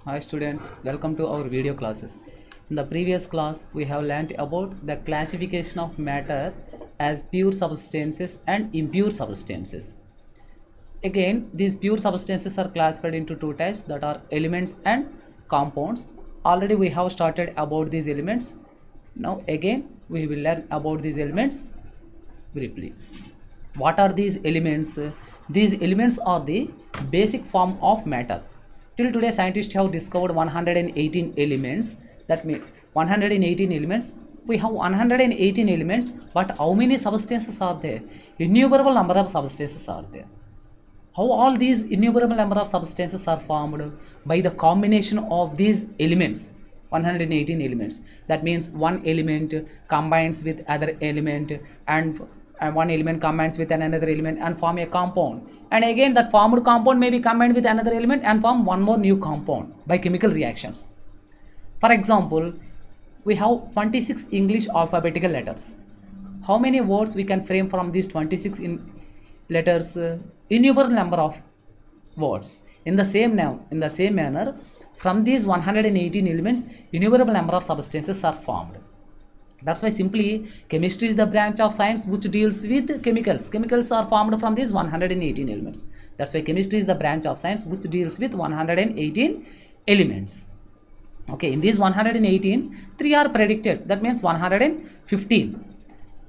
Hi students, welcome to our video classes. In the previous class, we have learnt about the classification of matter as pure substances and impure substances. Again, these pure substances are classified into two types, that are elements and compounds. Already we have started about these elements. Now again, we will learn about these elements briefly. What are these elements? These elements are the basic form of matter. Till today, scientists have discovered 118 elements. That means 118 elements. We have 118 elements, but how many substances are there? Innumerable number of substances are there. How all these innumerable number of substances are formed? By the combination of these elements, 118 elements. That means one element combines with other element, and one element combines with another element and form a compound, and again that formed compound may be combined with another element and form one more new compound by chemical reactions. For example, we have 26 English alphabetical letters. How many words we can frame from these 26 letters? Innumerable number of words. In the same manner, from these 118 elements, innumerable number of substances are formed. That's why simply chemistry is the branch of science which deals with chemicals. Chemicals are formed from these 118 elements. That's why chemistry is the branch of science which deals with 118 elements. Okay, in these 118, 3 are predicted. That means 115.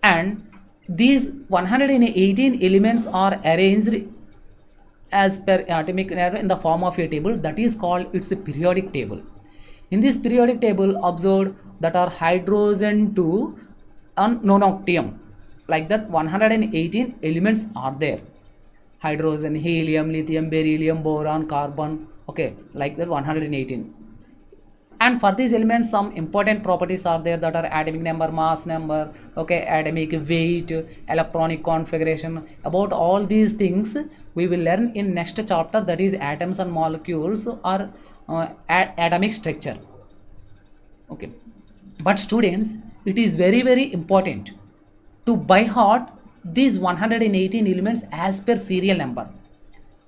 And these 118 elements are arranged as per atomic number in the form of a table that is called its periodic table. In this periodic table, observed that are hydrogen 2 and nonactium. Like that, 118 elements are there. Hydrogen, helium, lithium, beryllium, boron, carbon. Okay, like that 118. And for these elements, some important properties are there, that are atomic number, mass number, okay, atomic weight, electronic configuration. About all these things we will learn in next chapter, that is atoms and molecules or atomic structure. Okay, but students, it is very important to by heart these 118 elements as per serial number.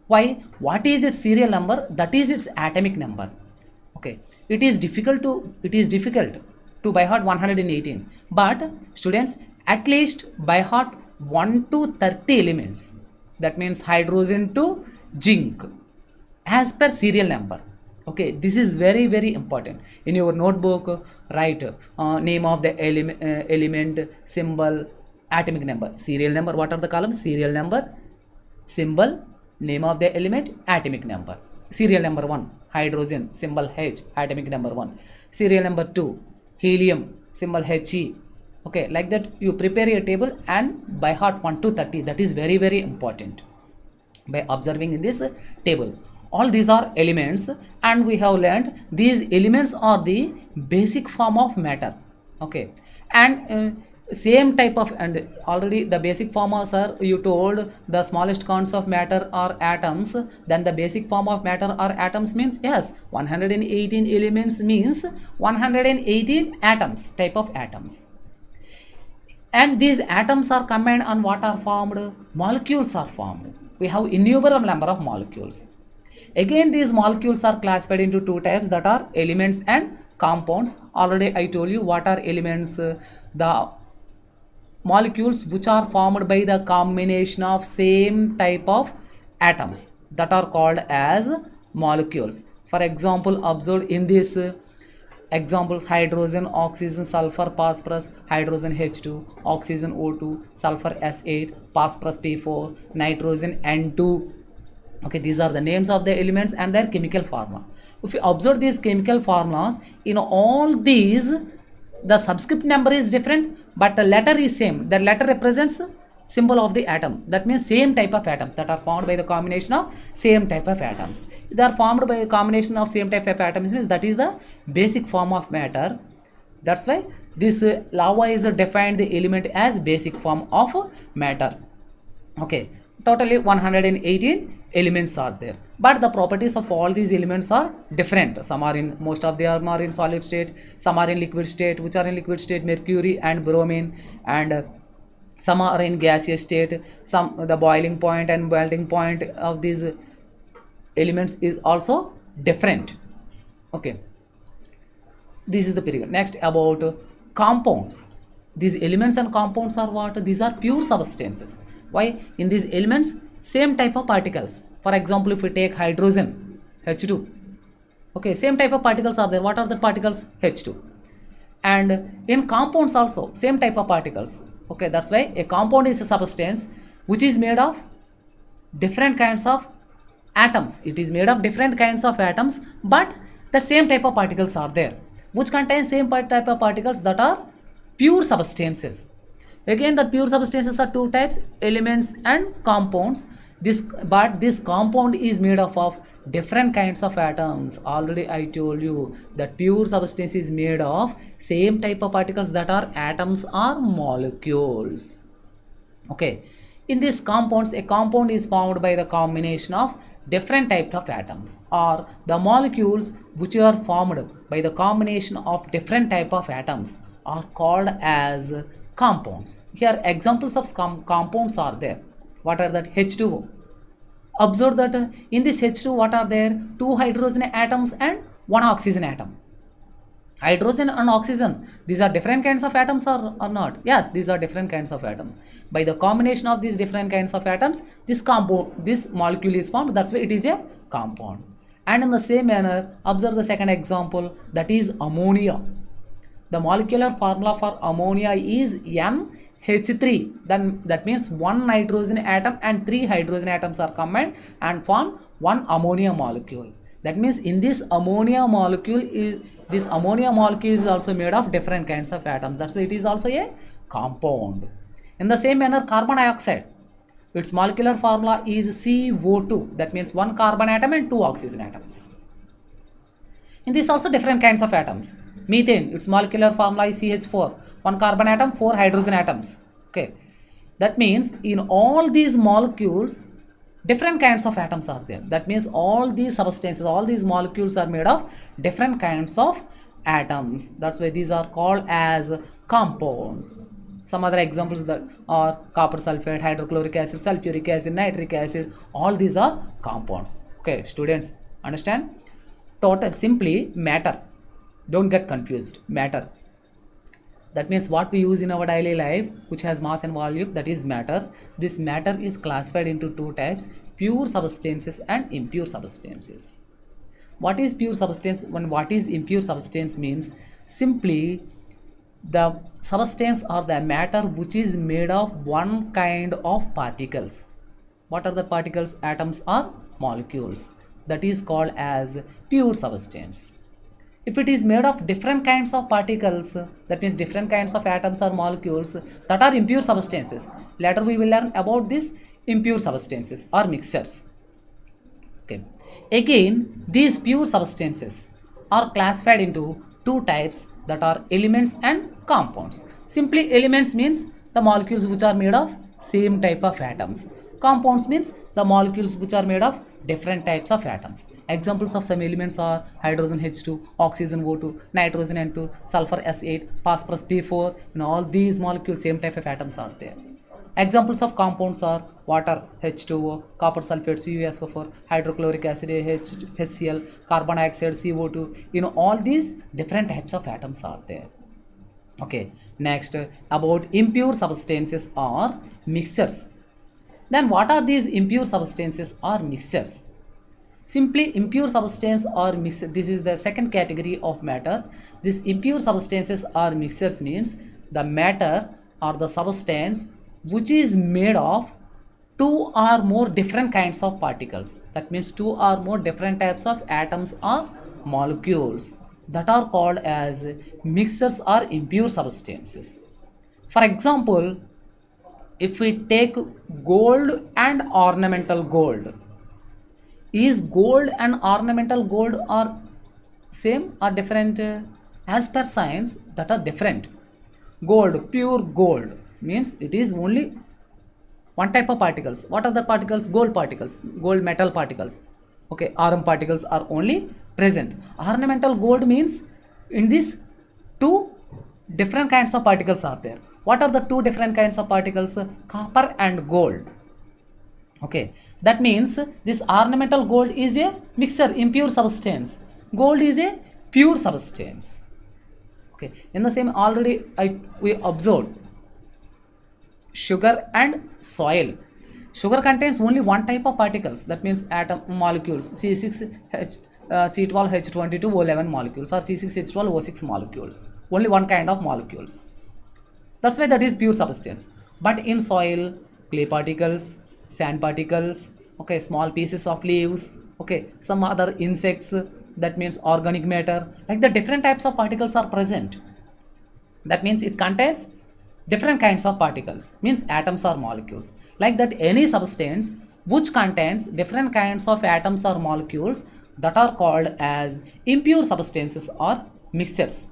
Why? What is its serial number? That is its atomic number. Okay, it is difficult to by heart 118, but students, at least by heart 1 to 30 elements. That means hydrogen to zinc as per serial number. Okay, this is very important. In your notebook, write name of the element, symbol, atomic number, serial number. What are the columns? Serial number, symbol, name of the element, atomic number. Serial number 1, hydrogen, symbol H, atomic number 1. Serial number 2, helium, symbol He. Okay, like that you prepare a table and by heart 1 to 30. That is very important. By observing in this table, all these are elements, and we have learned these elements are the basic form of matter. Okay, and same type of, and already the basic form are, you told the smallest counts of matter are atoms, then the basic form of matter are atoms means, yes, 118 elements means 118 atoms, type of atoms. And these atoms are combined and what are formed? Molecules are formed. We have innumerable number of molecules. Again, these molecules are classified into two types, that are elements and compounds. Already I told you what are elements. The molecules which are formed by the combination of same type of atoms, that are called as molecules. For example, observed in this examples: hydrogen, oxygen, sulfur, phosphorus, hydrogen H2, oxygen O2, sulfur S8, phosphorus P4, nitrogen N2. Okay, these are the names of the elements and their chemical formula. If you observe these chemical formulas, in all these the subscript number is different, but the letter is same. The letter represents symbol of the atom. That means same type of atoms that are formed by the combination of same type of atoms. They are formed by a combination of same type of atoms means that is the basic form of matter. That's why this lava is defined the element as basic form of matter. Okay, totally 118 elements are there, but the properties of all these elements are different. Some are in, most of them are in solid state, some are in liquid state. Which are in liquid state? Mercury and bromine. And some are in gaseous state. Some, the boiling point and melting point of these elements is also different. Okay, this is the period. Next, about compounds. These elements and compounds are what? These are pure substances. Why? In these elements, same type of particles. For example, if we take hydrogen, H2. Okay, same type of particles are there. What are the particles? H2. And in compounds also, same type of particles. Okay, that's why a compound is a substance which is made of different kinds of atoms. It is made of different kinds of atoms, but the same type of particles are there, which contain same type of particles, that are pure substances. Again, the pure substances are two types, elements and compounds. This compound is made of different kinds of atoms. Already I told you that pure substance is made of same type of particles, that are atoms or molecules. Okay, in these compounds, a compound is formed by the combination of different types of atoms, or the molecules which are formed by the combination of different type of atoms are called as compounds. Here examples of compounds are there. What are that? H2O. Observe that in this H2, what are there? Two hydrogen atoms and one oxygen atom. Hydrogen and oxygen, these are different kinds of atoms or not? Yes, these are different kinds of atoms. By the combination of these different kinds of atoms, this molecule is formed. That's why it is a compound. And in the same manner, observe the second example, that is ammonia. The molecular formula for ammonia is NH3. Then that means one nitrogen atom and three hydrogen atoms are combined and form one ammonia molecule. That means in this ammonia molecule is also made of different kinds of atoms. That's why it is also a compound. In the same manner, carbon dioxide, its molecular formula is CO2. That means one carbon atom and two oxygen atoms. In this also different kinds of atoms. Methane, its molecular formula is CH4. One carbon atom, four hydrogen atoms. Okay, that means in all these molecules, different kinds of atoms are there. That means all these substances, all these molecules are made of different kinds of atoms. That's why these are called as compounds. Some other examples that are copper sulfate, hydrochloric acid, sulfuric acid, nitric acid. All these are compounds. Okay, students, understand? Total, simply matter. Don't get confused. Matter. That means what we use in our daily life, which has mass and volume, that is matter. This matter is classified into two types, pure substances and impure substances. What is pure substance and what is impure substance means simply the substance or the matter which is made of one kind of particles. What are the particles? Atoms or molecules. That is called as pure substance. If it is made of different kinds of particles, that means different kinds of atoms or molecules, that are impure substances. Later we will learn about these impure substances or mixtures. Okay. Again, these pure substances are classified into two types, that are elements and compounds. Simply elements means the molecules which are made of same type of atoms. Compounds means the molecules which are made of different types of atoms. Examples of some elements are hydrogen H2, oxygen O2, nitrogen N2, sulfur S8, phosphorus P4. In all these molecules, same type of atoms are there. Examples of compounds are water H2O, copper sulfate CuSO4, hydrochloric acid HCl, carbon dioxide CO2. In all these different types of atoms are there. Okay. Next, about impure substances or mixtures. Then what are these impure substances or mixtures? Simply impure substance or mixture, this is the second category of matter. This impure substances or mixtures means the matter or the substance which is made of two or more different kinds of particles. That means two or more different types of atoms or molecules, that are called as mixtures or impure substances. For example, if we take gold and ornamental gold, is gold and ornamental gold are same or different? As per science, that are different. Gold, pure gold, means it is only one type of particles. What are the particles? Gold particles, gold metal particles. Okay, Rm particles are only present. Ornamental gold means in this two different kinds of particles are there. What are the two different kinds of particles? Copper and gold. Okay, that means this ornamental gold is a mixture, impure substance. gold is a pure substance. Okay, in the same already we observed sugar and soil. Sugar contains only one type of particles, that means atom molecules, C6H, C12H22O11 molecules, or C6H12O6 molecules. Only one kind of molecules. That's why that is pure substance. But in soil, clay particles, sand particles, okay, small pieces of leaves, okay, some other insects, that means organic matter, like the different types of particles are present. That means it contains different kinds of particles, means atoms or molecules. Like that, any substance which contains different kinds of atoms or molecules, that are called as impure substances or mixtures.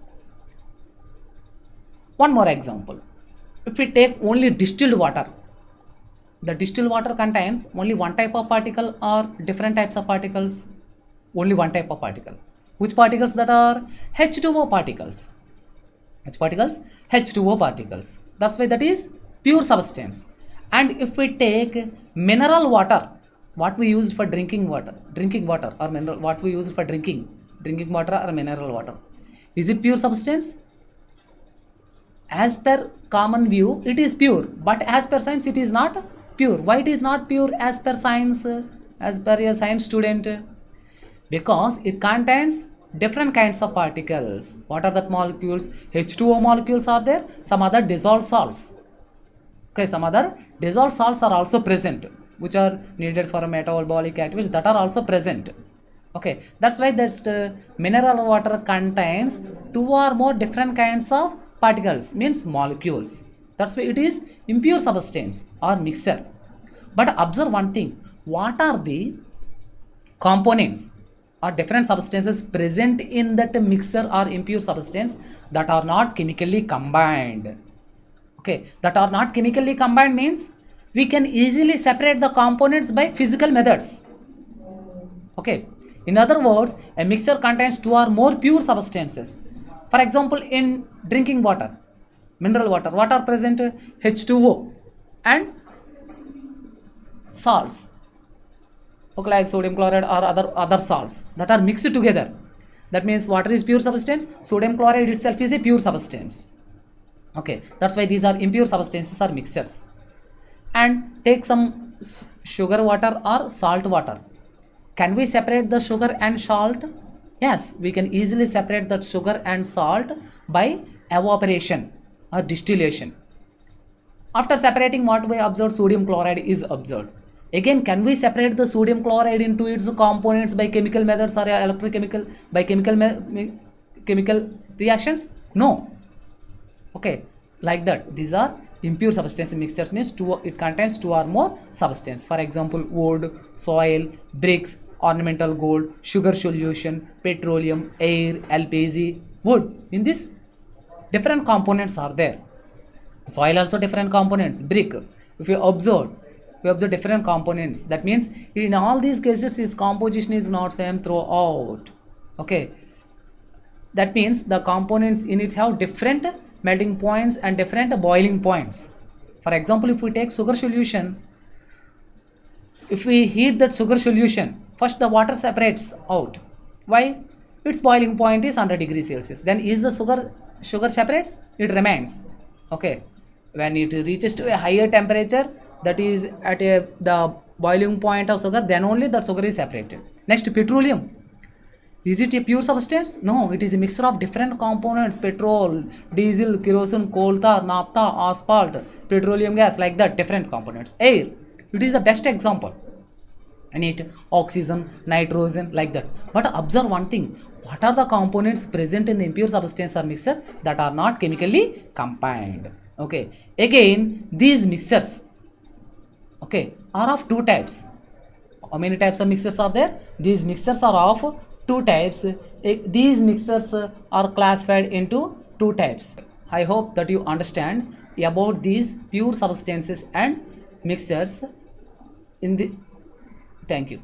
One more example. If we take only distilled water, the distilled water contains only one type of particle or different types of particles? Only one type of particle. Which particles that are? H2O particles. Which particles? H2O particles. That's why that is pure substance. And if we take mineral water, what we use for drinking water or mineral, what we use for drinking water or mineral water, is it pure substance? As per common view, it is pure, but as per science, it is not pure. Why it is not pure as per science, as per a science student? Because it contains different kinds of particles. What are that molecules? H2O molecules are there, some other dissolved salts. Okay, some other dissolved salts are also present, which are needed for metabolic activities, that are also present. Okay, that's why this mineral water contains two or more different kinds of particles, means molecules. That's why it is impure substance or mixture. But observe one thing, what are the components or different substances present in that mixture or impure substance that are not chemically combined? Okay, that are not chemically combined means we can easily separate the components by physical methods. Okay, in other words, a mixture contains two or more pure substances. For example, in drinking water, mineral water, what are present? H2O and salts, okay, like sodium chloride or other salts that are mixed together. That means water is pure substance, sodium chloride itself is a pure substance. Okay, that's why these are impure substances or mixtures. And take some sugar water or salt water. Can we separate the sugar and salt? Yes, we can easily separate that sugar and salt by evaporation or distillation. After separating, what we observed? Sodium chloride is observed. Again, can we separate the sodium chloride into its components by chemical methods or electrochemical, by chemical reactions? No. Okay, like that, these are impure substance mixtures, means it contains two or more substances. For example, wood, soil, bricks, ornamental gold, sugar solution, petroleum, air, LPG, wood. In this, different components are there. Soil also different components. Brick, if you observe, we observe different components. That means in all these cases, its composition is not same throughout. Okay, that means the components in it have different melting points and different boiling points. For example, if we take sugar solution, if we heat that sugar solution, first the water separates out. Why? Its boiling point is 100 degrees Celsius. Then is the sugar separates? It remains. Okay, when it reaches to a higher temperature, that is at the boiling point of sugar, then only the sugar is separated. Next, petroleum. Is it a pure substance? No, it is a mixture of different components: petrol, diesel, kerosene, coal tar, naphtha, asphalt, petroleum gas, like that, different components. Air, it is the best example. And it oxygen, nitrogen, like that. But observe one thing, what are the components present in the impure substance or mixture that are not chemically combined? Okay, again, these mixtures, okay, are of two types. How many types of mixtures are there? These mixtures are of two types. These mixtures are classified into two types. I hope that you understand about these pure substances and mixtures in the. Thank you.